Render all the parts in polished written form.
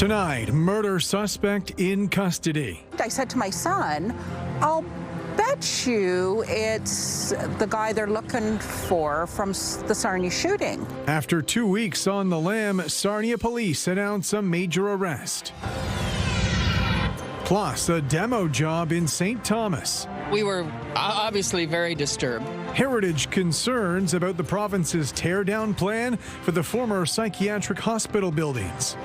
Tonight, murder suspect in custody. I said to my son, I'll bet you it's the guy they're looking for from the Sarnia shooting. After 2 weeks on the lam, Sarnia police announce a major arrest. Plus, a demo job in St. Thomas. We were obviously very disturbed. Heritage concerns about the province's tear-down plan for the former psychiatric hospital buildings.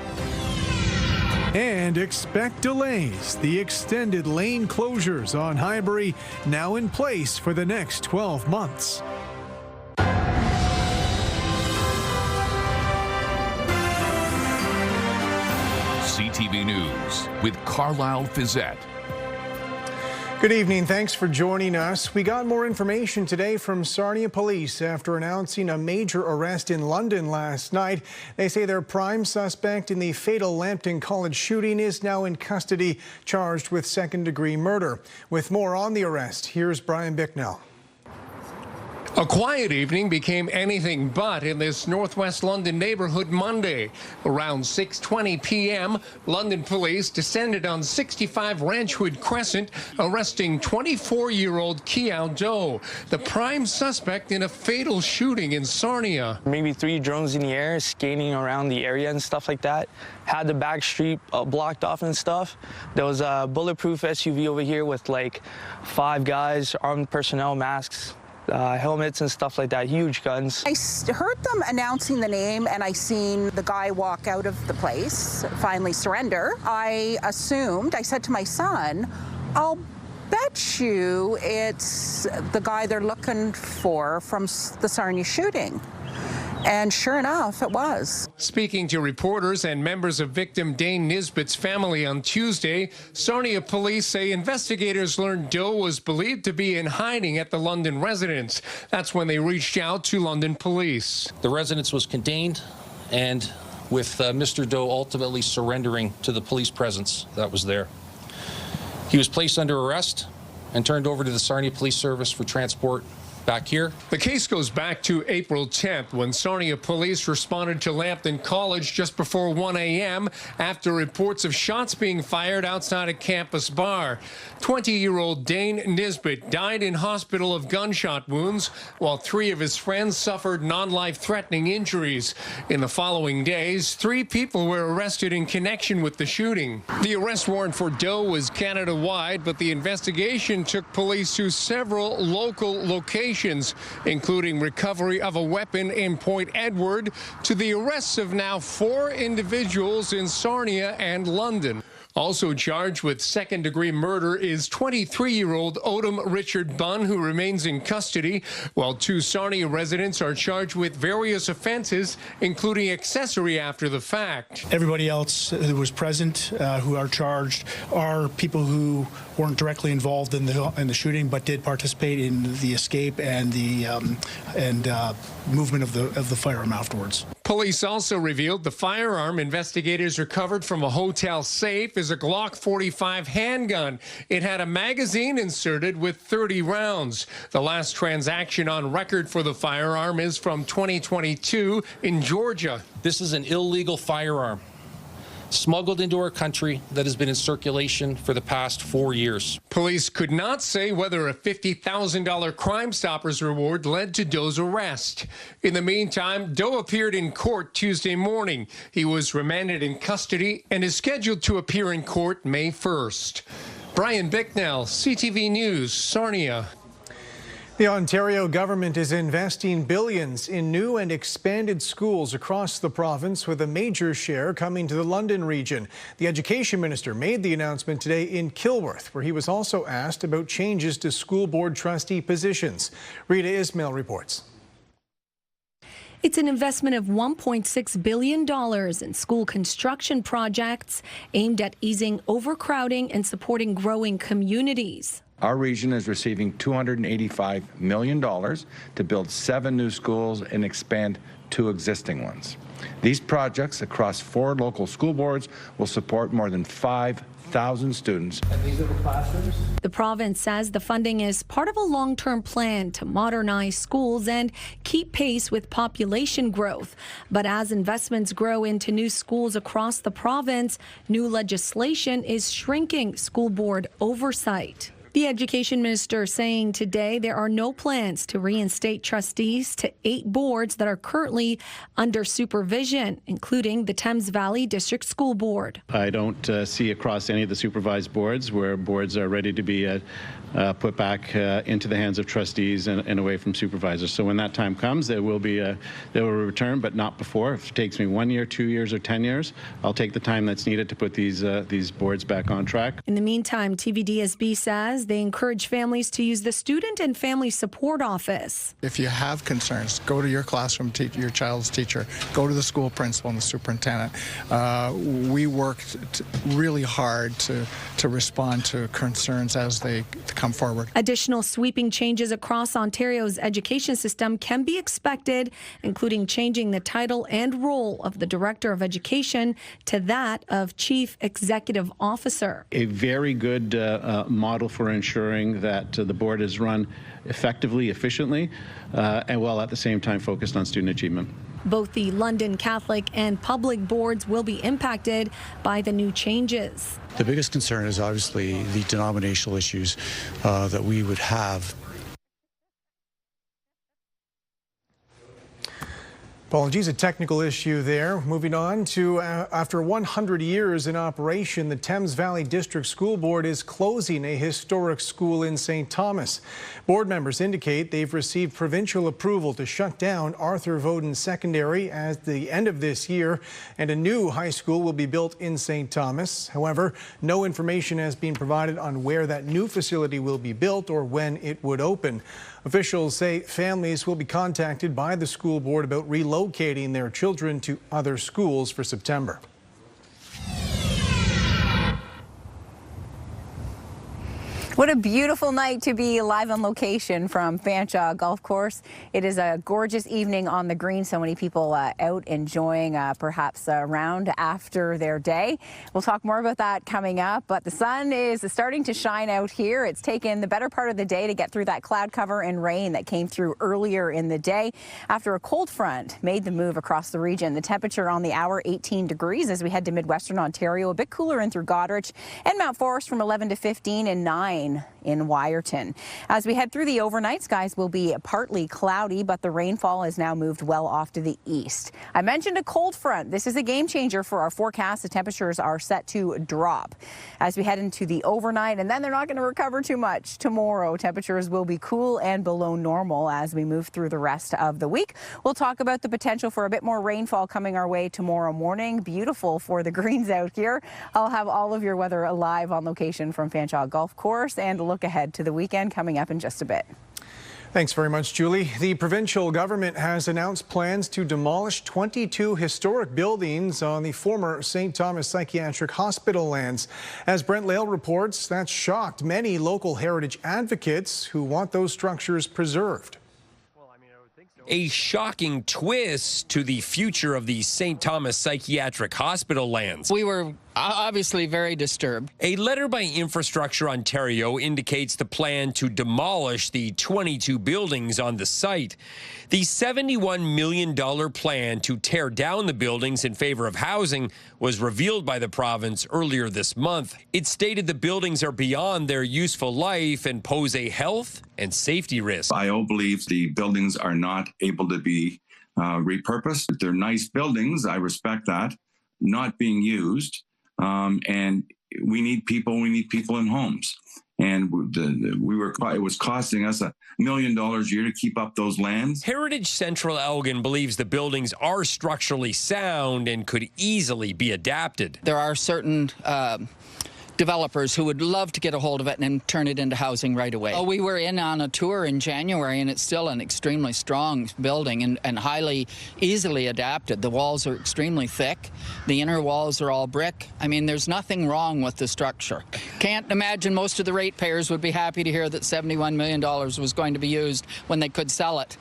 And expect delays. The extended lane closures on Highbury now in place for the next 12 months. CTV News with Carlyle Fiset. Good evening. Thanks for joining us. We got more information today from Sarnia Police after announcing a major arrest in London last night. They say their prime suspect in the fatal Lambton College shooting is now in custody, charged with second-degree murder. With more on the arrest, here's Brian Bicknell. A quiet evening became anything but in this northwest London neighborhood Monday. Around 6:20 p.m., London police descended on 65 Ranchwood Crescent, arresting 24-year-old Kiao Doe, the prime suspect in a fatal shooting in Sarnia. Maybe 3 drones in the air, skating around the area and stuff like that. Had the back street blocked off and stuff. There was a bulletproof SUV over here with like 5 guys, armed personnel, masks, helmets and stuff like that, huge guns. I heard them announcing the name, and I seen the guy walk out of the place, finally surrender. I said to my son, I'll bet you it's the guy they're looking for from the Sarnia shooting. And sure enough, it was. Speaking to reporters and members of victim Dane Nisbet's family on Tuesday, Sarnia police say investigators learned Doe was believed to be in hiding at the London residence. That's when they reached out to London police. The residence was contained, and with Mr. Doe ultimately surrendering to the police presence that was there. He was placed under arrest and turned over to the Sarnia Police Service for transport back here. The case goes back to April 10th when Sarnia police responded to Lambton College just before 1 a.m. after reports of shots being fired outside a campus bar. 20-year-old Dane Nisbet died in hospital of gunshot wounds, while 3 of his friends suffered non-life-threatening injuries. In the following days, 3 people were arrested in connection with the shooting. The arrest warrant for Doe was Canada-wide, but the investigation took police to several local locations, including recovery of a weapon in Point Edward, to the arrests of now 4 individuals in Sarnia and London. Also charged with second-degree murder is 23-year-old Odom Richard Bunn, who remains in custody, while 2 Sarnia residents are charged with various offenses, including accessory after the fact. Everybody else who was present, who are charged, are people who weren't directly involved in the shooting, but did participate in the escape and the movement of the firearm afterwards. Police also revealed the firearm investigators recovered from a hotel safe is a Glock 45 handgun. It had a magazine inserted with 30 rounds. The last transaction on record for the firearm is from 2022 in Georgia. This is an illegal firearm smuggled into our country that has been in circulation for the past 4 years. Police could not say whether a $50,000 Crime Stoppers reward led to Doe's arrest. In the meantime, Doe appeared in court Tuesday morning. He was remanded in custody and is scheduled to appear in court May 1st. Brian Bicknell, CTV News, Sarnia. The Ontario government is investing billions in new and expanded schools across the province, with a major share coming to the London region. The Education Minister made the announcement today in Kilworth, where he was also asked about changes to school board trustee positions. Rita Ismail reports. It's an investment of $1.6 billion in school construction projects aimed at easing overcrowding and supporting growing communities. Our region is receiving $285 million to build 7 new schools and expand 2 existing ones. These projects across 4 local school boards will support more than 5,000 students. And these are the classrooms? The province says the funding is part of a long-term plan to modernize schools and keep pace with population growth. But as investments grow into new schools across the province, new legislation is shrinking school board oversight. The education minister saying today there are no plans to reinstate trustees to 8 boards that are currently under supervision, including the Thames Valley District School Board. I don't see across any of the supervised boards where boards are ready to be put back into the hands of trustees and away from supervisors. So when that time comes, they will return, but not before. If it takes me 1 year, 2 years, or 10 years, I'll take the time that's needed to put these boards back on track. In the meantime, TVDSB says they encourage families to use the Student and Family Support Office. If you have concerns, go to your classroom teacher, your child's teacher, go to the school principal and the superintendent. We worked really hard to respond to concerns as they come forward. Additional sweeping changes across Ontario's education system can be expected, including changing the title and role of the Director of Education to that of Chief Executive Officer. A very good model for ensuring that the board is run effectively, efficiently, and while at the same time focused on student achievement. Both the London Catholic and public boards will be impacted by the new changes. The biggest concern is obviously the denominational issues that we would have. Apologies, a technical issue there. Moving on to after 100 years in operation, the Thames Valley District School Board is closing a historic school in St. Thomas. Board members indicate they've received provincial approval to shut down Arthur Voden Secondary at the end of this year, and a new high school will be built in St. Thomas. However, no information has been provided on where that new facility will be built or when it would open. Officials say families will be contacted by the school board about relocating their children to other schools for September. What a beautiful night to be live on location from Fanshawe Golf Course. It is a gorgeous evening on the green. So many people out enjoying perhaps a round after their day. We'll talk more about that coming up, but the sun is starting to shine out here. It's taken the better part of the day to get through that cloud cover and rain that came through earlier in the day after a cold front made the move across the region. The temperature on the hour 18 degrees as we head to Midwestern Ontario, a bit cooler in through Goderich and Mount Forest from 11 to 15 and 9 in Wyerton. As we head through the overnight, skies will be partly cloudy, but the rainfall has now moved well off to the east. I mentioned a cold front. This is a game changer for our forecast. The temperatures are set to drop as we head into the overnight, and then they're not going to recover too much tomorrow. Temperatures will be cool and below normal as we move through the rest of the week. We'll talk about the potential for a bit more rainfall coming our way tomorrow morning. Beautiful for the greens out here. I'll have all of your weather live on location from Fanshawe Golf Course and a look ahead to the weekend coming up in just a bit. Thanks very much, Julie. The provincial government has announced plans to demolish 22 historic buildings on the former St. Thomas Psychiatric Hospital lands. As Brent Lail reports, that's shocked many local heritage advocates who want those structures preserved. A shocking twist to the future of the St. Thomas Psychiatric Hospital lands. We were obviously very disturbed. A letter by Infrastructure Ontario indicates the plan to demolish the 22 buildings on the site. The $71 million plan to tear down the buildings in favor of housing was revealed by the province earlier this month. It stated the buildings are beyond their useful life and pose a health and safety risk. I believe the buildings are not able to be repurposed. They're nice buildings, I respect that, not being used. And we need people in homes. And it was costing us $1 million a year to keep up those lands. Heritage Central Elgin believes the buildings are structurally sound and could easily be adapted. There are certain developers who would love to get a hold of it and turn it into housing right away. Oh, we were in on a tour in January, and it's still an extremely strong building and highly easily adapted. The walls are extremely thick. The inner walls are all brick. I mean, there's nothing wrong with the structure. Can't imagine most of the ratepayers would be happy to hear that $71 million was going to be used when they could sell it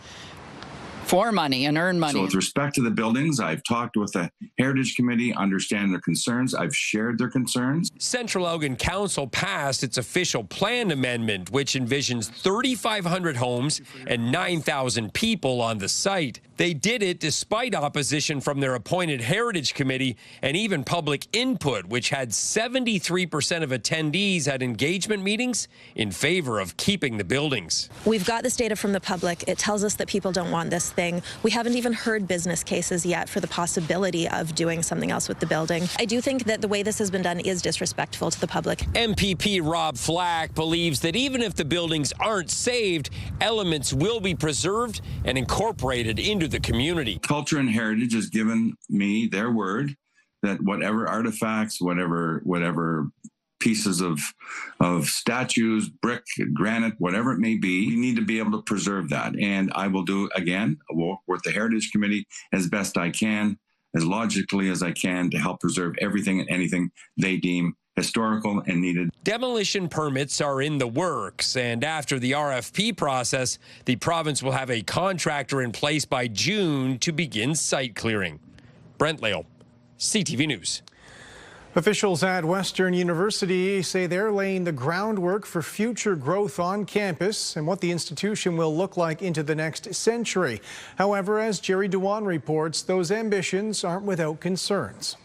for money and earn money. So with respect to the buildings, I've talked with the Heritage Committee, understand their concerns. I've shared their concerns. Central Elgin Council passed its official plan amendment, which envisions 3,500 homes and 9,000 people on the site. They did it despite opposition from their appointed Heritage Committee and even public input, which had 73% of attendees at engagement meetings in favor of keeping the buildings. We've got this data from the public. It tells us that people don't want this thing. We haven't even heard business cases yet for the possibility of doing something else with the building. I do think that the way this has been done is disrespectful to the public. MPP Rob Flack believes that even if the buildings aren't saved, elements will be preserved and incorporated into the community. Culture and Heritage has given me their word that whatever artifacts, whatever pieces of statues, brick, granite, whatever it may be, you need to be able to preserve that. And I will do, again, work with the Heritage Committee as best I can, as logically as I can, to help preserve everything and anything they deem historical and needed. Demolition permits are in the works, and after the RFP process, the province will have a contractor in place by June to begin site clearing. Brent Lale, CTV News. Officials at Western University say they're laying the groundwork for future growth on campus and what the institution will look like into the next century. However, as Jerry Dewan reports, those ambitions aren't without concerns.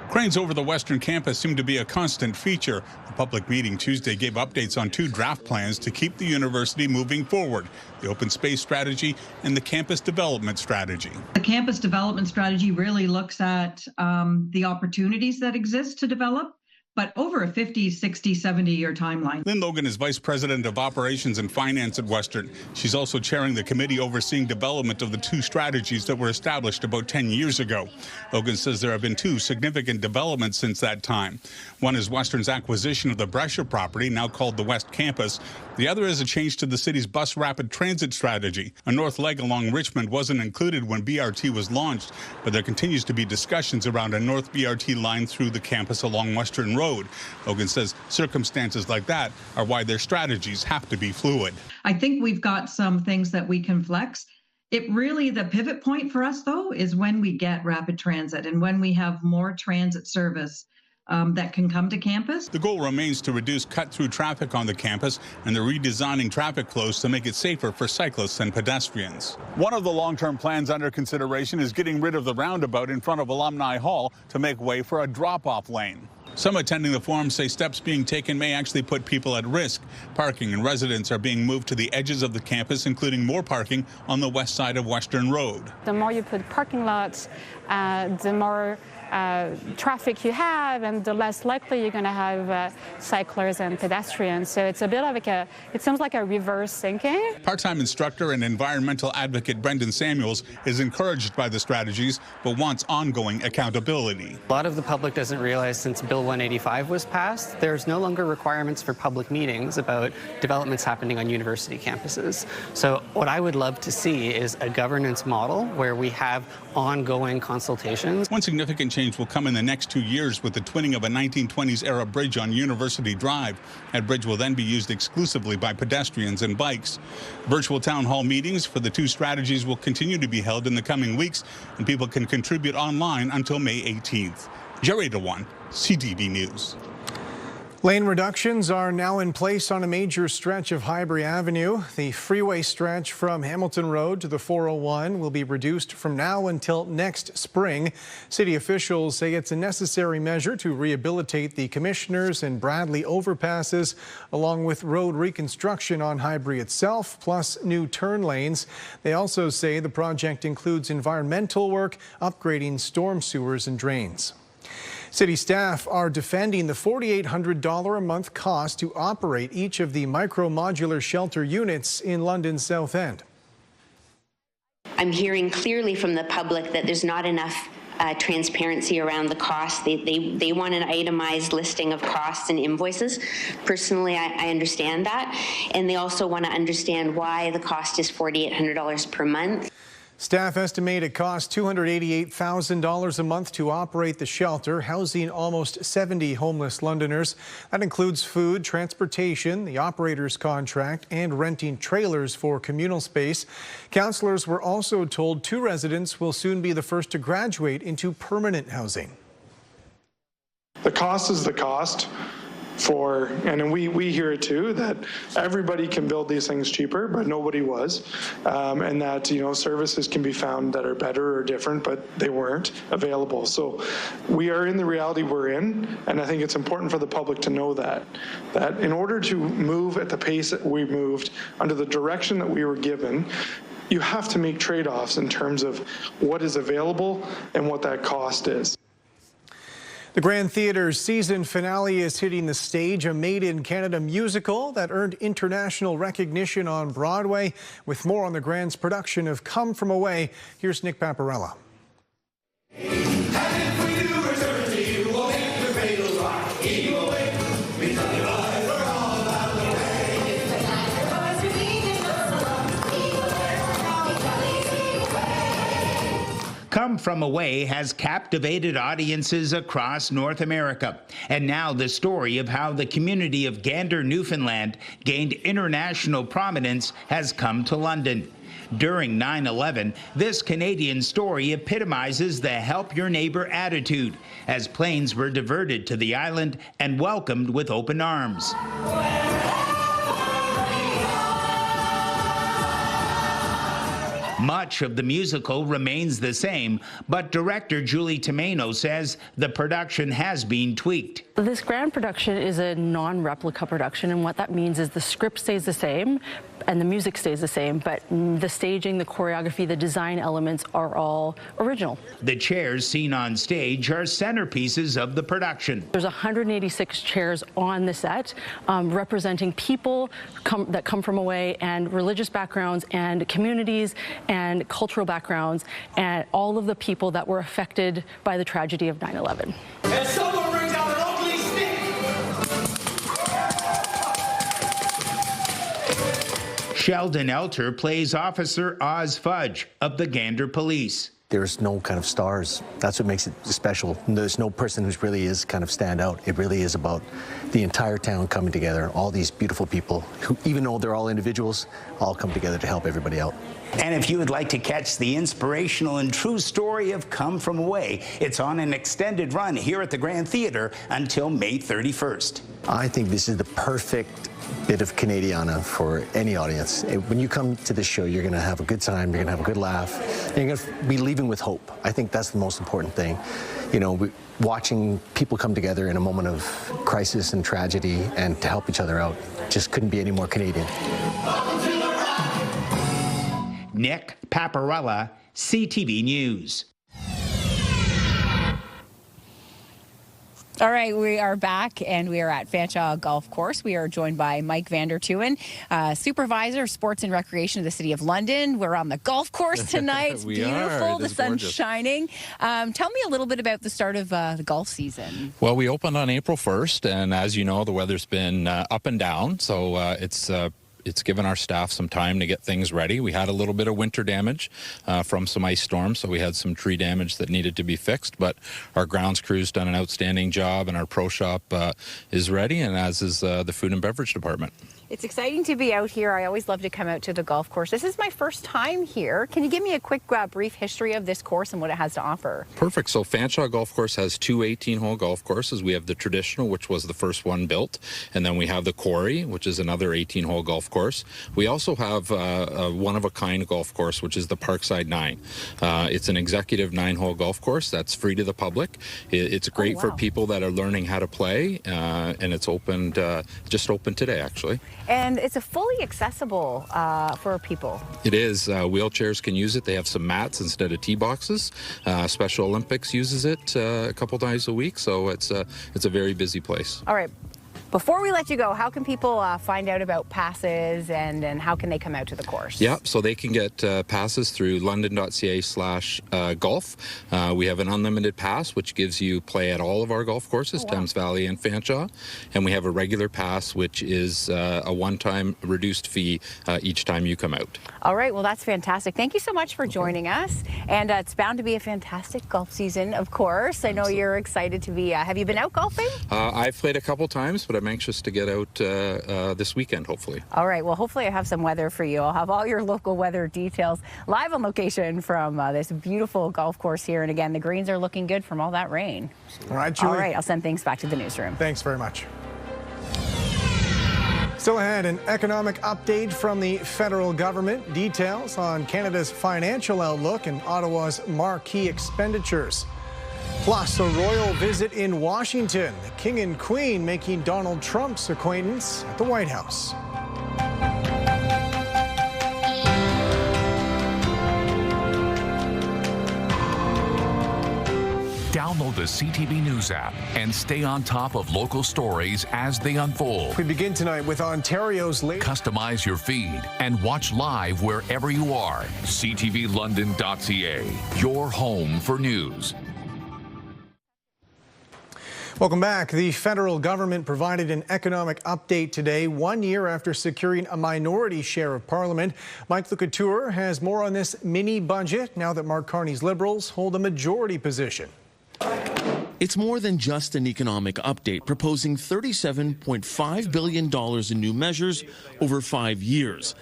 Cranes over the Western campus seem to be a constant feature. The public meeting Tuesday gave updates on 2 draft plans to keep the university moving forward: the open space strategy and the campus development strategy. The campus development strategy really looks at the opportunities that exist to develop, but over a 50, 60, 70-year timeline. Lynn Logan is Vice President of Operations and Finance at Western. She's also chairing the committee overseeing development of the 2 strategies that were established about 10 years ago. Logan says there have been 2 significant developments since that time. One is Western's acquisition of the Brescia property, now called the West Campus. The other is a change to the city's bus rapid transit strategy. A north leg along Richmond wasn't included when BRT was launched, but there continues to be discussions around a north BRT line through the campus along Western Road. Logan says circumstances like that are why their strategies have to be fluid. I think we've got some things that we can flex. The pivot point for us, though, is when we get rapid transit and when we have more transit service that can come to campus. The goal remains to reduce cut-through traffic on the campus, and they're redesigning traffic flows to make it safer for cyclists and pedestrians. One of the long-term plans under consideration is getting rid of the roundabout in front of Alumni Hall to make way for a drop-off lane. Some attending the forum say steps being taken may actually put people at risk. Parking and residents are being moved to the edges of the campus, including more parking on the west side of Western Road. The more you put parking lots, the more traffic you have, and the less likely you're going to have cyclists and pedestrians. So it's a bit of it seems like a reverse thinking. Part-time instructor and environmental advocate Brendan Samuels is encouraged by the strategies, but wants ongoing accountability. A lot of the public doesn't realize since Bill 185 was passed, there's no longer requirements for public meetings about developments happening on university campuses. So what I would love to see is a governance model where we have ongoing consultations. One significant change will come in the next 2 years with the twinning of a 1920s-era bridge on University Drive. That bridge will then be used exclusively by pedestrians and bikes. Virtual town hall meetings for the 2 strategies will continue to be held in the coming weeks, and people can contribute online until May 18th. Jerry Dewan, CTV News. Lane reductions are now in place on a major stretch of Highbury Avenue. The freeway stretch from Hamilton Road to the 401 will be reduced from now until next spring. City officials say it's a necessary measure to rehabilitate the Commissioners and Bradley overpasses, along with road reconstruction on Highbury itself, plus new turn lanes. They also say the project includes environmental work, upgrading storm sewers and drains. City staff are defending the $4,800 a month cost to operate each of the micro-modular shelter units in London's South End. I'm hearing clearly from the public that there's not enough transparency around the cost. They want an itemized listing of costs and invoices. Personally, I understand that. And they also want to understand why the cost is $4,800 per month. Staff estimate it costs $288,000 a month to operate the shelter, housing almost 70 homeless Londoners. That includes food, transportation, the operator's contract, and renting trailers for communal space. Councillors were also told 2 residents will soon be the first to graduate into permanent housing. The cost is the cost. And we hear it too, that everybody can build these things cheaper, but nobody was, and that services can be found that are better or different, but they weren't available. So we are in the reality we're in, and I think it's important for the public to know that in order to move at the pace that we moved under the direction that we were given, you have to make trade-offs in terms of what is available and what that cost is. The Grand Theatre's season finale is hitting the stage, a made-in-Canada musical that earned international recognition on Broadway. With more on the Grand's production of Come From Away, here's Nick Paparella. Come From Away has captivated audiences across North America. And now the story of how the community of Gander, Newfoundland gained international prominence has come to London. During 9/11, this Canadian story epitomizes the help your neighbor attitude as planes were diverted to the island and welcomed with open arms. Much of the musical remains the same, but director Julie Tomeno says the production has been tweaked. This grand production is a non-replica production, and what that means is the script stays the same and the music stays the same, but the staging, the choreography, the design elements are all original. The chairs seen on stage are centerpieces of the production. There's 186 chairs on the set representing people that come from away, and religious backgrounds and communities and cultural backgrounds, and all of the people that were affected by the tragedy of 9/11. And someone brings out an ugly stick. Sheldon Elter plays Officer Oz Fudge of the Gander Police. There's no kind of stars. That's what makes it special. There's no person who really is kind of stand out. It really is about the entire town coming together, all these beautiful people who, even though they're all individuals, all come together to help everybody out. And if you would like to catch the inspirational and true story of Come From Away, it's on an extended run here at the Grand Theatre until May 31st. I think this is the perfect bit of Canadiana for any audience. When you come to this show, you're going to have a good time, you're going to have a good laugh, and you're going to be leaving with hope. I think that's the most important thing. You know, watching people come together in a moment of crisis and tragedy and to help each other out just couldn't be any more Canadian. Nick Paparella, CTV News. All right, we are back, and we are at Fanshawe Golf Course. We are joined by Mike Vander Tuin, Supervisor of Sports and Recreation of the City of London. We're on the golf course tonight. It's beautiful. The sun's shining. Tell me a little bit about the start of the golf season. Well, we opened on April 1st, and as you know, the weather's been up and down, so it's given our staff some time to get things ready. We had a little bit of winter damage from some ice storms, so we had some tree damage that needed to be fixed, but our grounds crew's done an outstanding job, and our pro shop is ready, and as is the food and beverage department. It's exciting to be out here. I always love to come out to the golf course. This is my first time here. Can you give me a quick, brief history of this course and what it has to offer? Perfect. So Fanshawe Golf Course has 2 18-hole golf courses. We have the traditional, which was the first one built, and then we have the Quarry, which is another 18-hole golf course. We also have a one-of-a-kind golf course, which is the Parkside 9. It's an executive 9-hole golf course that's free to the public. It's great for people that are learning how to play, and it's opened, just opened today, actually. And it's a fully accessible for people. It is. Wheelchairs can use it. They have some mats instead of tee boxes. Special Olympics uses it a couple times a week, so it's a very busy place. All right. Before we let you go, how can people find out about passes and how can they come out to the course? Yeah, so they can get passes through london.ca/golf. We have an unlimited pass, which gives you play at all of our golf courses, Thames Valley and Fanshawe. And we have a regular pass, which is a one-time reduced fee each time you come out. All right, well, that's fantastic. Thank you so much for joining us. And it's bound to be a fantastic golf season, of course. I know you're excited to be. Have you been out golfing? I've played a couple times, but I'm anxious to get out this weekend, hopefully. All right, well, hopefully I have some weather for you. I'll have all your local weather details live on location from this beautiful golf course here. And again, the greens are looking good from all that rain. All right, Julie. All right, I'll send things back to the newsroom. Thanks very much. Still ahead, an economic update from the federal government. Details on Canada's financial outlook and Ottawa's marquee expenditures. Plus, a royal visit in Washington. The King and Queen making Donald Trump's acquaintance at the White House. Download the CTV News app and stay on top of local stories as they unfold. We begin tonight with Ontario's latest. Customize your feed and watch live wherever you are. CTVLondon.ca, your home for news. Welcome back. The federal government provided an economic update today, 1 year after securing a minority share of Parliament. Mike Couture has more on this mini budget now that Mark Carney's Liberals hold a majority position. It's more than just an economic update, proposing $37.5 billion in new measures over 5 years.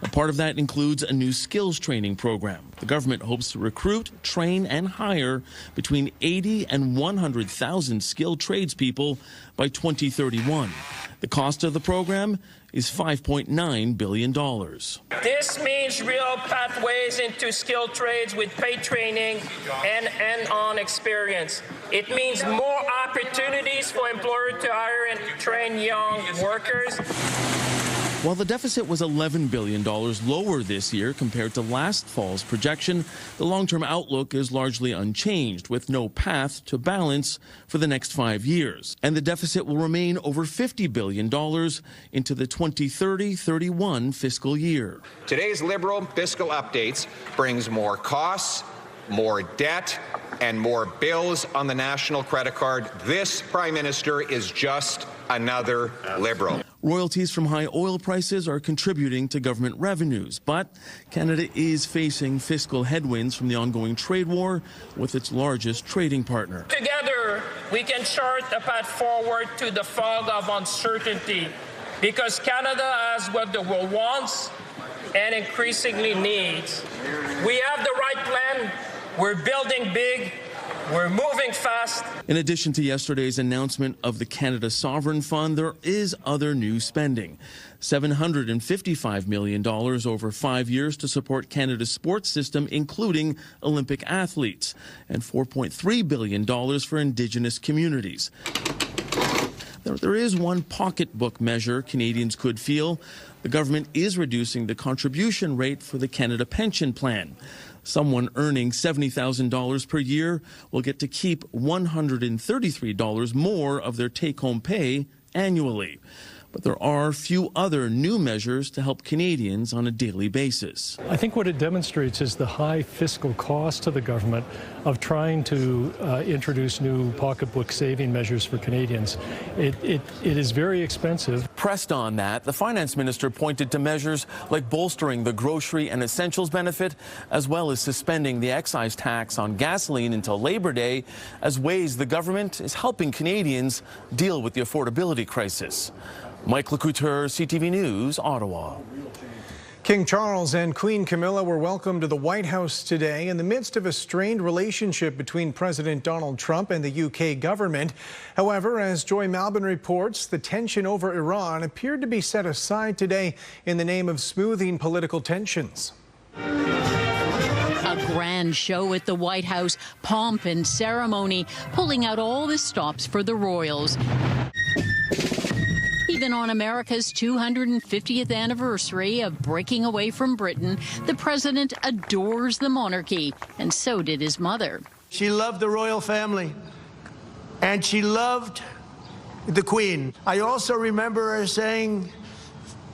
A part of that includes a new skills training program. The government hopes to recruit, train, and hire between 80 and 100,000 skilled tradespeople by 2031. The cost of the program is $5.9 billion. This means real pathways into skilled trades with paid training and on experience. It means more opportunities for employers to hire and train young workers. While the deficit was $11 billion lower this year compared to last fall's projection, the long-term outlook is largely unchanged, with no path to balance for the next 5 years. And the deficit will remain over $50 billion into the 2030-31 fiscal year. Today's Liberal fiscal updates brings more costs, more debt, and more bills on the national credit card. This Prime Minister is just another Liberal. Royalties from high oil prices are contributing to government revenues, but Canada is facing fiscal headwinds from the ongoing trade war with its largest trading partner. Together, we can chart a path forward to the fog of uncertainty, because Canada has what the world wants and increasingly needs. We have the right plan. We're building big. We're moving fast. In addition to yesterday's announcement of the Canada Sovereign Fund, there is other new spending. $755 million over 5 years to support Canada's sports system, including Olympic athletes, and $4.3 billion for Indigenous communities. There is one pocketbook measure Canadians could feel. The government is reducing the contribution rate for the Canada Pension Plan. Someone earning $70,000 per year will get to keep $133 more of their take-home pay annually. But there are few other new measures to help Canadians on a daily basis. I think what it demonstrates is the high fiscal cost to the government of trying to introduce new pocketbook saving measures for Canadians. It is very expensive. Pressed on that, the finance minister pointed to measures like bolstering the grocery and essentials benefit, as well as suspending the excise tax on gasoline until Labor Day, as ways the government is helping Canadians deal with the affordability crisis. Mike Couture, CTV News, Ottawa. King Charles and Queen Camilla were welcomed to the White House today in the midst of a strained relationship between President Donald Trump and the UK government. However, as Joy Malbon reports, the tension over Iran appeared to be set aside today in the name of smoothing political tensions. A grand show at the White House, pomp and ceremony, pulling out all the stops for the royals. Even on America's 250th anniversary of breaking away from Britain, the president adores the monarchy, and so did his mother. She loved the royal family, and she loved the Queen. I also remember her saying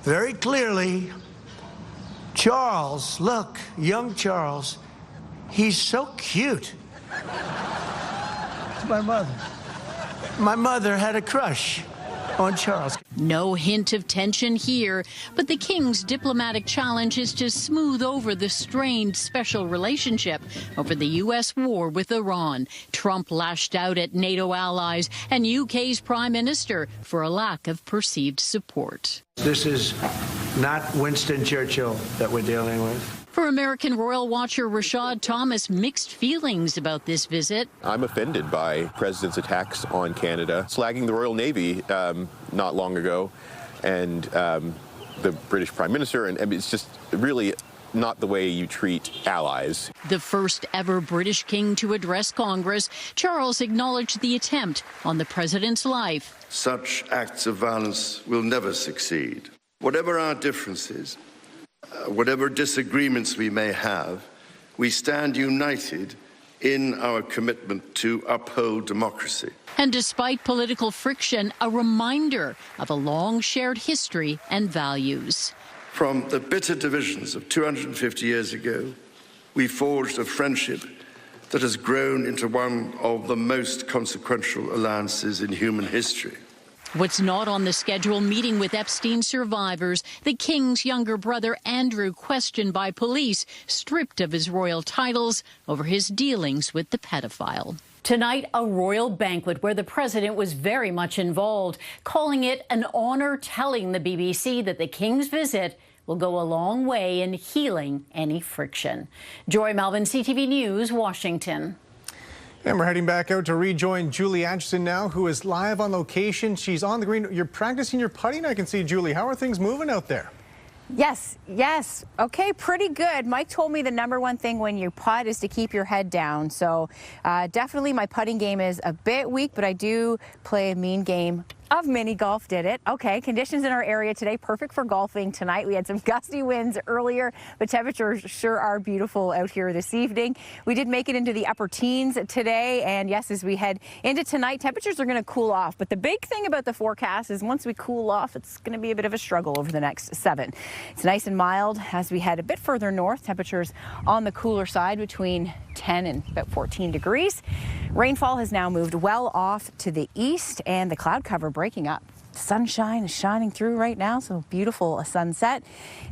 very clearly, Charles, look, young Charles, he's so cute. It's my mother. My mother had a crush on Charles. No hint of tension here, but the King's diplomatic challenge is to smooth over the strained special relationship over the U.S. war with Iran. Trump lashed out at NATO allies and UK's Prime Minister for a lack of perceived support. This is not Winston Churchill that we're dealing with. For American royal watcher Rashad Thomas, mixed feelings about this visit. I'm offended by President's attacks on Canada, slagging the Royal Navy not long ago, and the British Prime Minister, and it's just really not the way you treat allies. The first ever British king to address Congress, Charles acknowledged the attempt on the president's life. Such acts of violence will never succeed. Whatever our differences, whatever disagreements we may have, we stand united in our commitment to uphold democracy. And despite political friction, a reminder of a long shared history and values. From the bitter divisions of 250 years ago, we forged a friendship that has grown into one of the most consequential alliances in human history. What's not on the schedule, meeting with Epstein survivors, the King's younger brother Andrew questioned by police, stripped of his royal titles over his dealings with the pedophile. Tonight, a royal banquet where the president was very much involved, calling it an honor, telling the BBC that the King's visit will go a long way in healing any friction. Joy Melvin, CTV News, Washington. And we're heading back out to rejoin Julie Atchison now, who is live on location. She's on the green. You're practicing your putting, I can see, Julie. How are things moving out there? Yes. Okay, pretty good. Mike told me the number one thing when you putt is to keep your head down. So definitely my putting game is a bit weak, but I do play a mean game of mini golf. Did it. Okay, conditions in our area today, perfect for golfing tonight. We had some gusty winds earlier, but temperatures sure are beautiful out here this evening. We did make it into the upper teens today, and yes, as we head into tonight, temperatures are going to cool off. But the big thing about the forecast is once we cool off, it's going to be a bit of a struggle over the next 7. It's nice and mild as we head a bit further north. Temperatures on the cooler side between 10 and about 14 degrees. Rainfall has now moved well off to the east, and the cloud cover breaking up. Sunshine is shining through right now, so beautiful a sunset.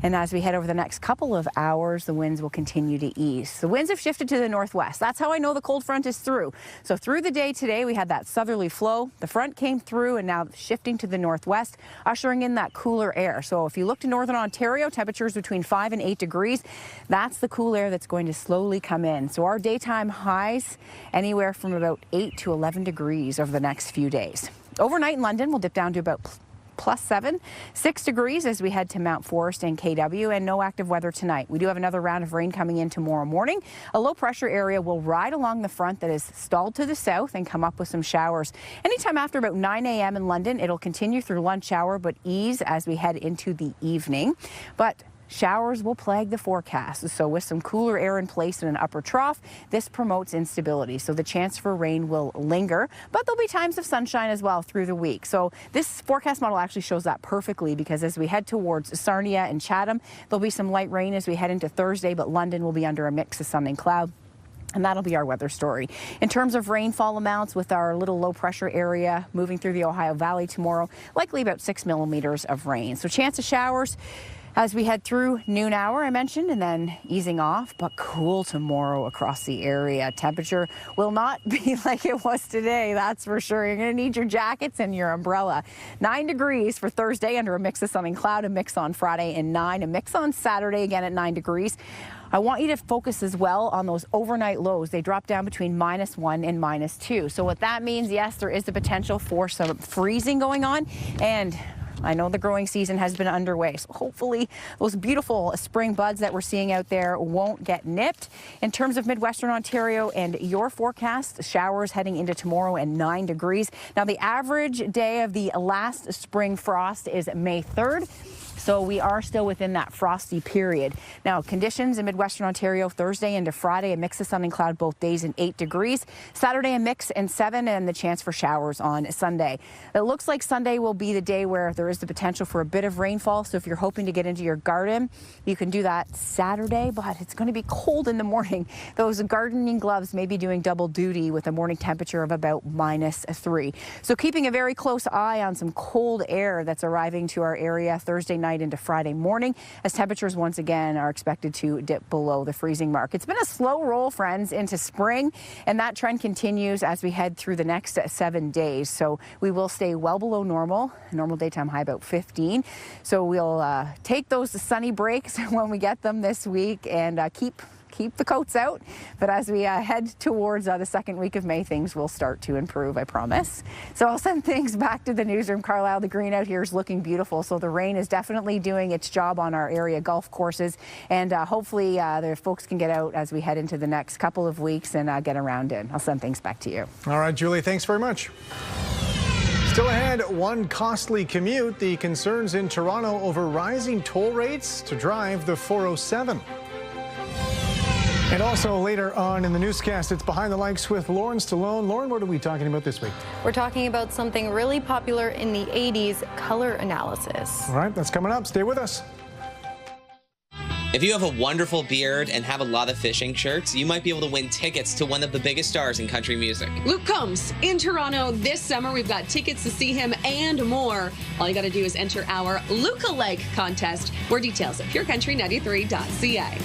And as we head over the next couple of hours, the winds will continue to ease. The winds have shifted to the northwest. That's how I know the cold front is through. So through the day today, we had that southerly flow. The front came through and now shifting to the northwest, ushering in that cooler air. So if you look to northern Ontario, temperatures between 5 and 8 degrees. That's the cool air that's going to slowly come in. So our daytime highs anywhere from about 8 to 11 degrees over the next few days. Overnight in London, we'll dip down to about +7, 6 degrees as we head to Mount Forest and KW, and no active weather tonight. We do have another round of rain coming in tomorrow morning. A low pressure area will ride along the front that is stalled to the south and come up with some showers. Anytime after about 9 a.m. in London, it'll continue through lunch hour, but ease as we head into the evening. But showers will plague the forecast. So with some cooler air in place in an upper trough, this promotes instability. So the chance for rain will linger, but there'll be times of sunshine as well through the week. So this forecast model actually shows that perfectly, because as we head towards Sarnia and Chatham, there'll be some light rain as we head into Thursday, but London will be under a mix of sun and cloud. And that'll be our weather story. In terms of rainfall amounts, with our little low pressure area moving through the Ohio Valley tomorrow, likely about 6 millimeters of rain. So chance of showers as we head through noon hour, I mentioned, and then easing off, but cool tomorrow across the area. Temperature will not be like it was today, that's for sure. You're going to need your jackets and your umbrella. 9 degrees for Thursday under a mix of sun and cloud, a mix on Friday and 9, a mix on Saturday again at 9 degrees. I want you to focus as well on those overnight lows. They drop down between -1 and -2. So what that means, yes, there is the potential for some freezing going on, and I know the growing season has been underway, so hopefully those beautiful spring buds that we're seeing out there won't get nipped. In terms of Midwestern Ontario and your forecast, showers heading into tomorrow and 9 degrees. Now, the average day of the last spring frost is May 3rd. So we are still within that frosty period. Now, conditions in Midwestern Ontario Thursday into Friday, a mix of sun and cloud both days and 8 degrees. Saturday, a mix and 7, and the chance for showers on Sunday. It looks like Sunday will be the day where there is the potential for a bit of rainfall. So if you're hoping to get into your garden, you can do that Saturday, but it's going to be cold in the morning. Those gardening gloves may be doing double duty with a morning temperature of about -3. So keeping a very close eye on some cold air that's arriving to our area Thursday night into Friday morning, as temperatures once again are expected to dip below the freezing mark. It's been a slow roll, friends, into spring, and that trend continues as we head through the next 7 days. So we will stay well below normal daytime high about 15. So we'll take those sunny breaks when we get them this week and keep the coats out. But as we head towards the second week of May, things will start to improve, I promise. So I'll send things back to the newsroom. Carlyle, the green out here is looking beautiful. So the rain is definitely doing its job on our area golf courses. And hopefully the folks can get out as we head into the next couple of weeks and get around in. I'll send things back to you. All right, Julie, thanks very much. Still ahead, one costly commute, the concerns in Toronto over rising toll rates to drive the 407. And also later on in the newscast, it's Behind the Lights with Lauren Stallone. Lauren, what are we talking about this week? We're talking about something really popular in the 80s, color analysis. All right, that's coming up. Stay with us. If you have a wonderful beard and have a lot of fishing shirts, you might be able to win tickets to one of the biggest stars in country music. Luke Combs in Toronto this summer. We've got tickets to see him and more. All you got to do is enter our Look-alike contest. More details at purecountry93.ca.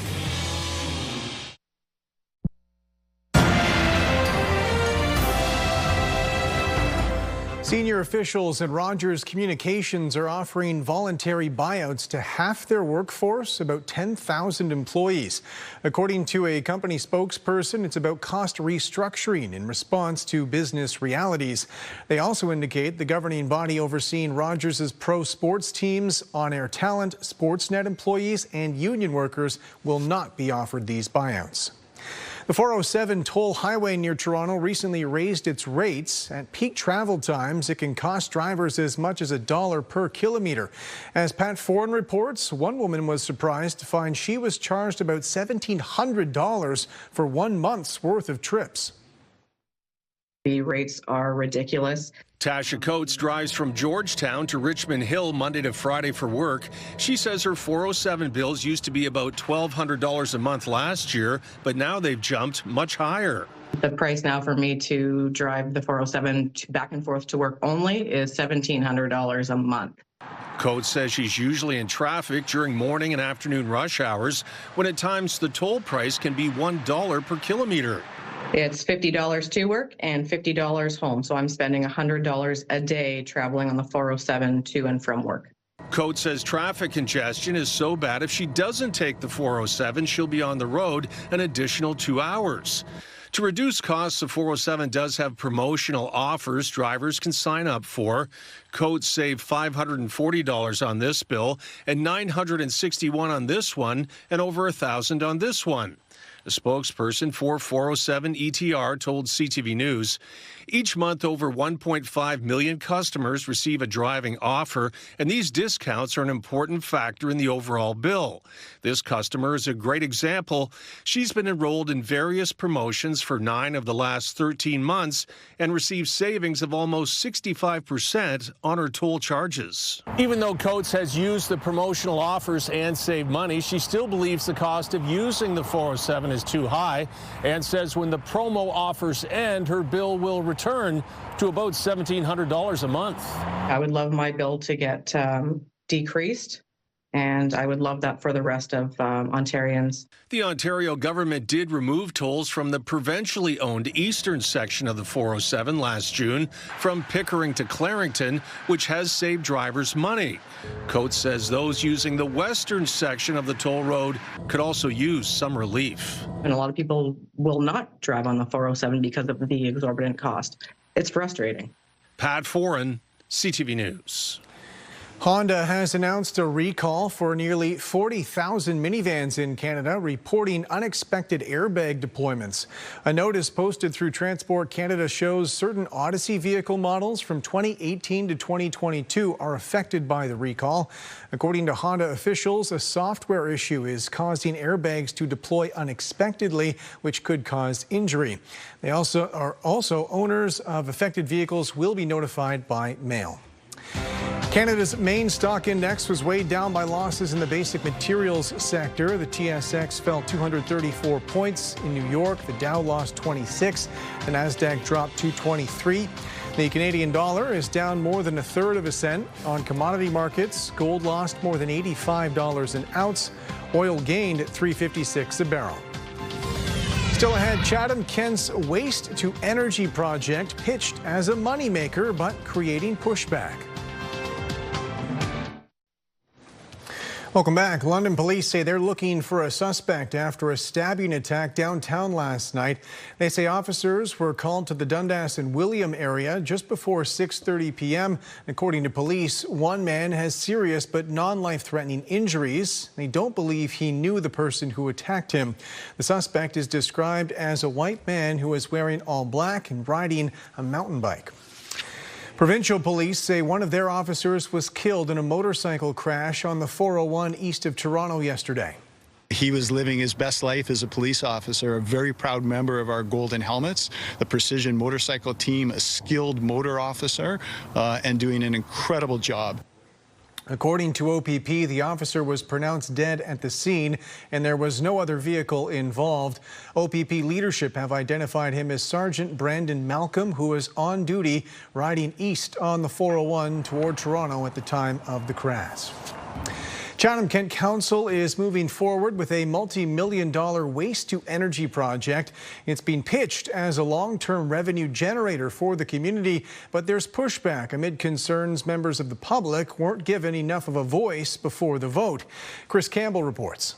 Senior officials at Rogers Communications are offering voluntary buyouts to half their workforce, about 10,000 employees. According to a company spokesperson, it's about cost restructuring in response to business realities. They also indicate the governing body overseeing Rogers' pro sports teams, on-air talent, Sportsnet employees, and union workers will not be offered these buyouts. The 407 toll highway near Toronto recently raised its rates. At peak travel times, it can cost drivers as much as $1 per kilometre. As Pat Foran reports, one woman was surprised to find she was charged about $1,700 for 1 month's worth of trips. The rates are ridiculous. Tasha Coates drives from Georgetown to Richmond Hill Monday to Friday for work. She says her 407 bills used to be about $1,200 a month last year, but now they've jumped much higher. The price now for me to drive the 407 back and forth to work only is $1,700 a month. Coates says she's usually in traffic during morning and afternoon rush hours, when at times the toll price can be $1 per kilometre. It's $50 to work and $50 home, so I'm spending $100 a day traveling on the 407 to and from work. Coates says traffic congestion is so bad if she doesn't take the 407, she'll be on the road an additional 2 hours. To reduce costs, the 407 does have promotional offers drivers can sign up for. Coates save $540 on this bill and $961 on this one and over $1,000 on this one. A spokesperson for 407 ETR told CTV News, each month over 1.5 million customers receive a driving offer, and these discounts are an important factor in the overall bill. This customer is a great example. She's been enrolled in various promotions for 9 of the last 13 months and received savings of almost 65% on her toll charges. Even though Coates has used the promotional offers and saved money, she still believes the cost of using the 407 is too high and says when the promo offers end, her bill will return to about $1,700 a month. I would love my bill to get decreased, and I would love that for the rest of Ontarians. The Ontario government did remove tolls from the provincially owned eastern section of the 407 last June from Pickering to Clarington, which has saved drivers money. Coates says those using the western section of the toll road could also use some relief. And a lot of people will not drive on the 407 because of the exorbitant cost. It's frustrating. Pat Foran, CTV News. Honda has announced a recall for nearly 40,000 minivans in Canada, reporting unexpected airbag deployments. A notice posted through Transport Canada shows certain Odyssey vehicle models from 2018 to 2022 are affected by the recall. According to Honda officials, a software issue is causing airbags to deploy unexpectedly, which could cause injury. They also owners of affected vehicles will be notified by mail. Canada's main stock index was weighed down by losses in the basic materials sector. The TSX fell 234 points. In New York, the Dow lost 26. The Nasdaq dropped 223. The Canadian dollar is down more than 1/3 of a cent. On commodity markets, gold lost more than $85 an ounce. Oil gained at $3.56 a barrel. Still ahead, Chatham-Kent's waste-to-energy project pitched as a moneymaker, but creating pushback. Welcome back. London police say they're looking for a suspect after a stabbing attack downtown last night. They say officers were called to the Dundas and William area just before 6:30 p.m. According to police, one man has serious but non-life-threatening injuries. They don't believe he knew the person who attacked him. The suspect is described as a white man who is wearing all black and riding a mountain bike. Provincial police say one of their officers was killed in a motorcycle crash on the 401 east of Toronto yesterday. He was living his best life as a police officer, a very proud member of our Golden Helmets, the Precision Motorcycle Team, a skilled motor officer, and doing an incredible job. According to OPP, the officer was pronounced dead at the scene and there was no other vehicle involved. OPP leadership have identified him as Sergeant Brandon Malcolm, who was on duty riding east on the 401 toward Toronto at the time of the crash. Chatham-Kent Council is moving forward with a multi-million-dollar waste-to-energy project. It's been pitched as a long-term revenue generator for the community, but there's pushback amid concerns members of the public weren't given enough of a voice before the vote. Chris Campbell reports.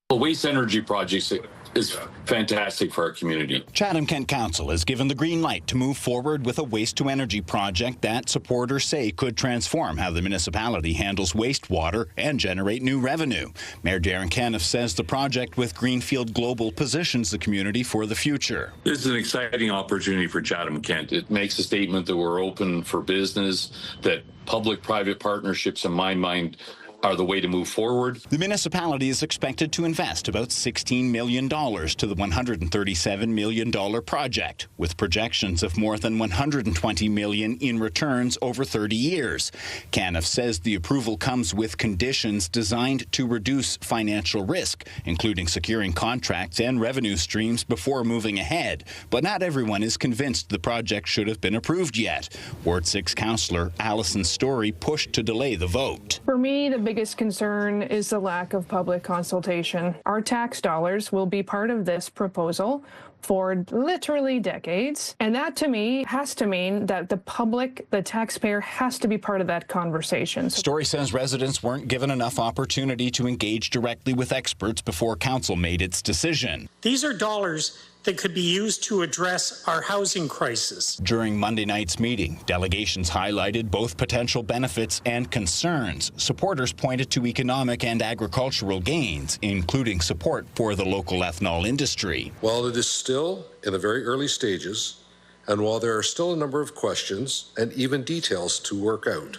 The waste energy project is fantastic for our community. Chatham-Kent Council has given the green light to move forward with a waste-to-energy project that supporters say could transform how the municipality handles wastewater and generate new revenue. Mayor Darren Caniff says the project with Greenfield Global positions the community for the future. This is an exciting opportunity for Chatham-Kent. It makes a statement that we're open for business, that public-private partnerships, in my mind, are the way to move forward. The municipality is expected to invest about $16 million to the $137 million project, with projections of more than $120 million in returns over 30 years. Caniff says the approval comes with conditions designed to reduce financial risk, including securing contracts and revenue streams before moving ahead. But not everyone is convinced the project should have been approved yet. Ward 6 councillor Allison Story pushed to delay the vote. For me, the biggest concern is the lack of public consultation. Our tax dollars will be part of this proposal for literally decades. And that, to me, has to mean that the public, the taxpayer, has to be part of that conversation. Story says residents weren't given enough opportunity to engage directly with experts before council made its decision. These are dollars that could be used to address our housing crisis. During Monday night's meeting, delegations highlighted both potential benefits and concerns. Supporters pointed to economic and agricultural gains, including support for the local ethanol industry. While it is still in the very early stages, and while there are still a number of questions and even details to work out,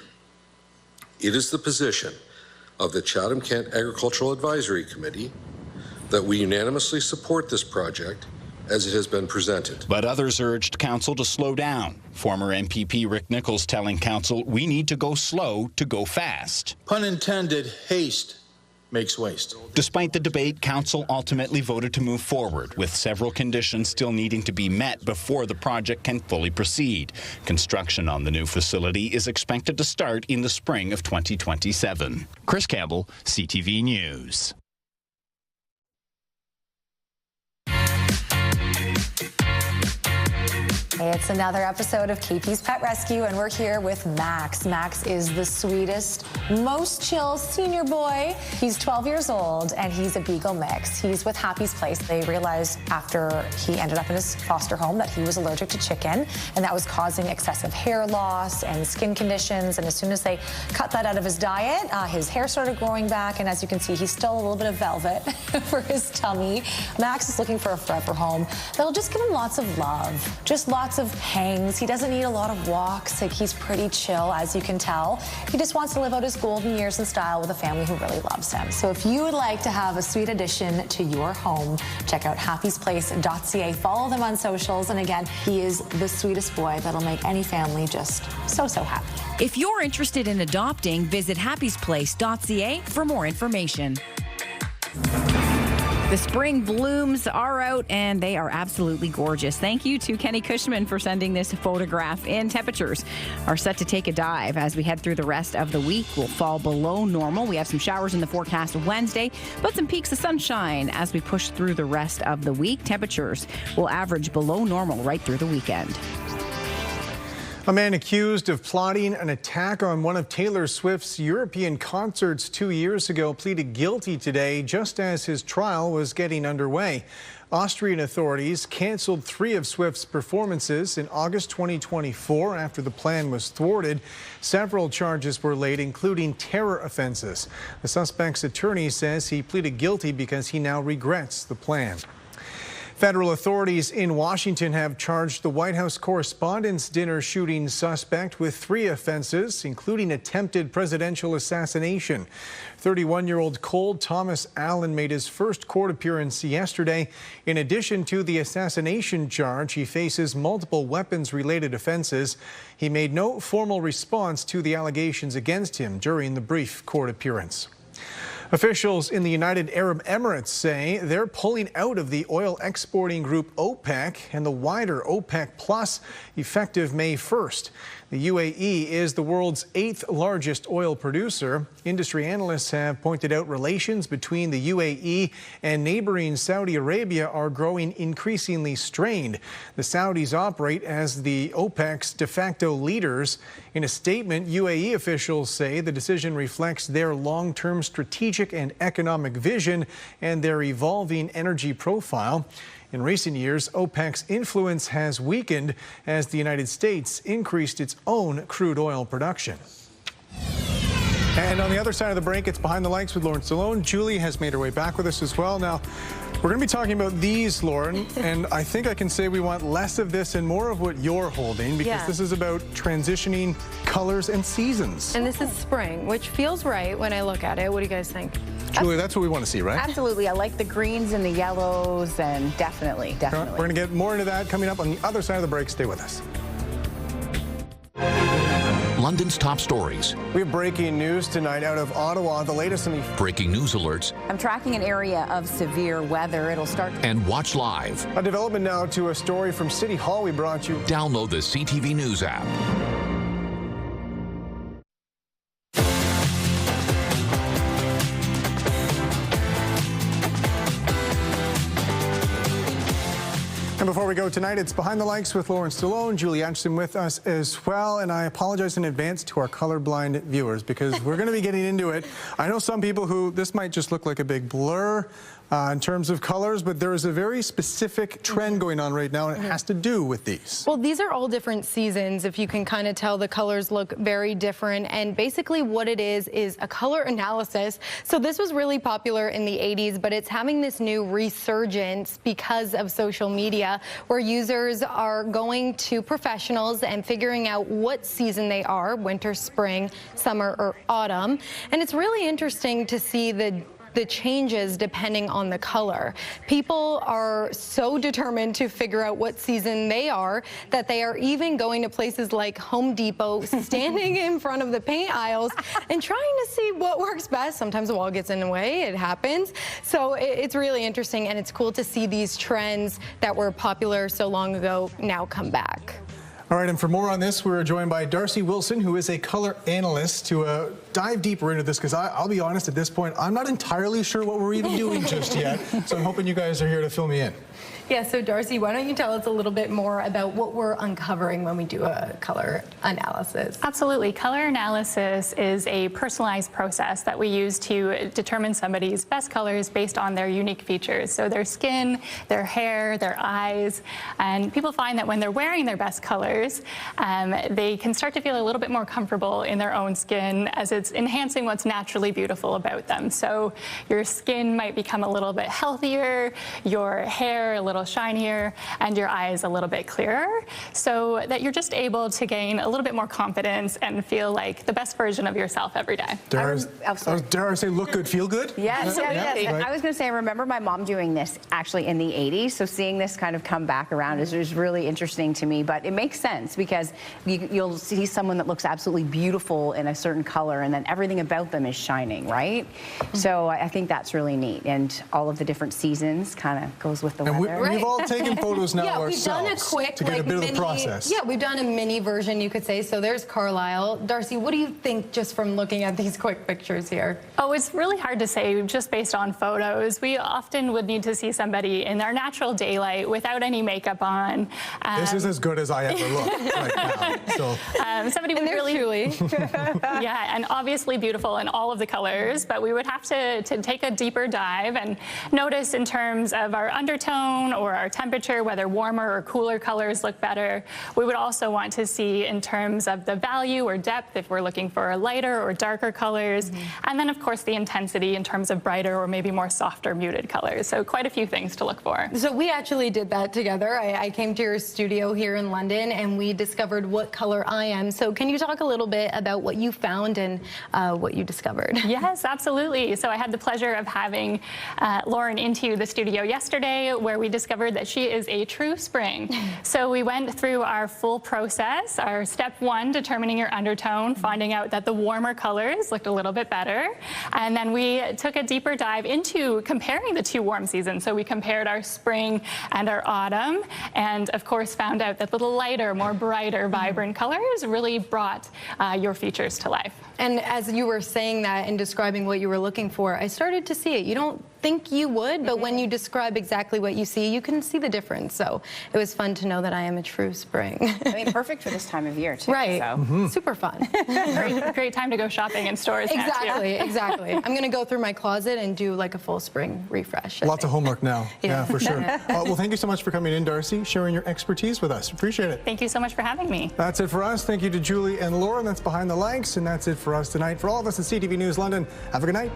it is the position of the Chatham-Kent Agricultural Advisory Committee that we unanimously support this project as it has been presented. But others urged council to slow down. Former MPP Rick Nichols telling council, we need to go slow to go fast. Pun intended, haste makes waste. Despite the debate, council ultimately voted to move forward, with several conditions still needing to be met before the project can fully proceed. Construction on the new facility is expected to start in the spring of 2027. Chris Campbell, CTV News. It's another episode of KP's Pet Rescue, and we're here with Max. Max is the sweetest, most chill senior boy. He's 12 years old, and he's a Beagle mix. He's with Happy's Place. They realized after he ended up in his foster home that he was allergic to chicken, and that was causing excessive hair loss and skin conditions. And as soon as they cut that out of his diet, his hair started growing back, and as you can see, he's still a little bit of velvet for his tummy. Max is looking for a forever home that'll just give him lots of love, just lots of hangs. He doesn't need a lot of walks. Like, he's pretty chill, as you can tell. He just wants to live out his golden years in style with a family who really loves him. So if you would like to have a sweet addition to your home, check out happysplace.ca. Follow them on socials. And again, he is the sweetest boy that'll make any family just so happy. If you're interested in adopting, visit happysplace.ca for more information. The spring blooms are out, and they are absolutely gorgeous. Thank you to Kenny Cushman for sending this photograph in. Temperatures are set to take a dive as we head through the rest of the week. We'll fall below normal. We have some showers in the forecast Wednesday, but some peaks of sunshine as we push through the rest of the week. Temperatures will average below normal right through the weekend. A man accused of plotting an attack on one of Taylor Swift's European concerts 2 years ago pleaded guilty today just as his trial was getting underway. Austrian authorities canceled 3 of Swift's performances in August 2024 after the plan was thwarted. Several charges were laid, including terror offenses. The suspect's attorney says he pleaded guilty because he now regrets the plan. Federal authorities in Washington have charged the White House Correspondents' Dinner shooting suspect with 3 offenses, including attempted presidential assassination. 31-year-old Cole Thomas Allen made his first court appearance yesterday. In addition to the assassination charge, he faces multiple weapons-related offenses. He made no formal response to the allegations against him during the brief court appearance. Officials in the United Arab Emirates say they're pulling out of the oil exporting group OPEC and the wider OPEC Plus effective May 1st. The UAE is the world's 8th largest oil producer. Industry analysts have pointed out relations between the UAE and neighboring Saudi Arabia are growing increasingly strained. The Saudis operate as the OPEC's de facto leaders. In a statement, UAE officials say the decision reflects their long-term strategic and economic vision and their evolving energy profile. In recent years, OPEC's influence has weakened as the United States increased its own crude oil production. And on the other side of the break, it's Behind the Lights with Lauren Stallone. Julie has made her way back with us as well. Now, we're going to be talking about these, Lauren, and I think I can say we want less of this and more of what you're holding, because this is about transitioning colors and seasons. And this is spring, which feels right when I look at it. What do you guys think? Julie, that's what we want to see, right? Absolutely. I like the greens and the yellows, and definitely. We're going to get more into that coming up on the other side of the break. Stay with us. London's top stories. We have breaking news tonight out of Ottawa. The latest in the breaking news alerts. I'm tracking an area of severe weather. It'll start. And watch live. A development now to a story from City Hall we brought you. Download the CTV News app. And before we go tonight, it's Behind the Lights with Lauren Stallone, Julie Acheson with us as well. And I apologize in advance to our colorblind viewers because we're going to be getting into it. I know some people who this might just look like a big blur in terms of colors, but there is a very specific trend going on right now, and it has to do with these. Well, these are all different seasons. If you can kind of tell, the colors look very different. And basically what it is a color analysis. So this was really popular in the 80s, but it's having this new resurgence because of social media, where users are going to professionals and figuring out what season they are, winter, spring, summer, or autumn. And it's really interesting to see the changes depending on the color. People are so determined to figure out what season they are that they are even going to places like Home Depot, standing in front of the paint aisles and trying to see what works best. Sometimes the wall gets in the way, it happens. So it's really interesting, and it's cool to see these trends that were popular so long ago now come back. All right, and for more on this, we're joined by Darcy Wilson, who is a color analyst, to dive deeper into this, because I'll be honest, at this point, I'm not entirely sure what we're even doing just yet, so I'm hoping you guys are here to fill me in. Yeah, so Darcy, why don't you tell us a little bit more about what we're uncovering when we do a color analysis? Absolutely. Color analysis is a personalized process that we use to determine somebody's best colors based on their unique features. So their skin, their hair, their eyes. And people find that when they're wearing their best colors, they can start to feel a little bit more comfortable in their own skin, as it's enhancing what's naturally beautiful about them. So your skin might become a little bit healthier, your hair a little shinier, and your eyes a little bit clearer, so that you're just able to gain a little bit more confidence and feel like the best version of yourself every day. Dare I say look good, feel good? Yes, yes. Right. I was going to say, I remember my mom doing this actually in the 80s, so seeing this kind of come back around is really interesting to me, but it makes sense because you'll see someone that looks absolutely beautiful in a certain color and then everything about them is shining, right? So I think that's really neat, and all of the different seasons kind of goes with the weather. We've all taken photos now we've done a ourselves quick, to get a bit of the process. Yeah, we've done a mini version, you could say. So there's Carlyle. Darcy, what do you think just from looking at these quick pictures here? Oh, it's really hard to say just based on photos. We often would need to see somebody in their natural daylight without any makeup on. This is as good as I ever look right now. So. Somebody would really, yeah, and obviously beautiful in all of the colors, but we would have to take a deeper dive and notice in terms of our undertone or our temperature, whether warmer or cooler colors look better. We would also want to see in terms of the value or depth if we're looking for lighter or darker colors, and then of course the intensity in terms of brighter or maybe more softer muted colors. So quite a few things to look for. So we actually did that together. I came to your studio here in London and we discovered what color I am. So can you talk a little bit about what you found and what you discovered? Yes, absolutely. So I had the pleasure of having Lauren into the studio yesterday, where we discovered that she is a true spring. So we went through our full process, our step one, determining your undertone, finding out that the warmer colors looked a little bit better. And then we took a deeper dive into comparing the two warm seasons. So we compared our spring and our autumn, and of course found out that the lighter, more brighter, vibrant colors really brought your features to life. And as you were saying that and describing what you were looking for, I started to see it. You don't think you would, but when you describe exactly what you see, you can see the difference. So it was fun to know that I am a true spring. I mean, perfect for this time of year, too. Right. So. Super fun. Great time to go shopping in stores. Exactly, exactly. I'm going to go through my closet and do like a full spring refresh. Lots of homework now. Yeah, for sure. Well, thank you so much for coming in, Darcy, sharing your expertise with us. Appreciate it. Thank you so much for having me. That's it for us. Thank you to Julie and Lauren. That's Behind the Lights, and that's it for us tonight. For all of us at CTV News London, have a good night.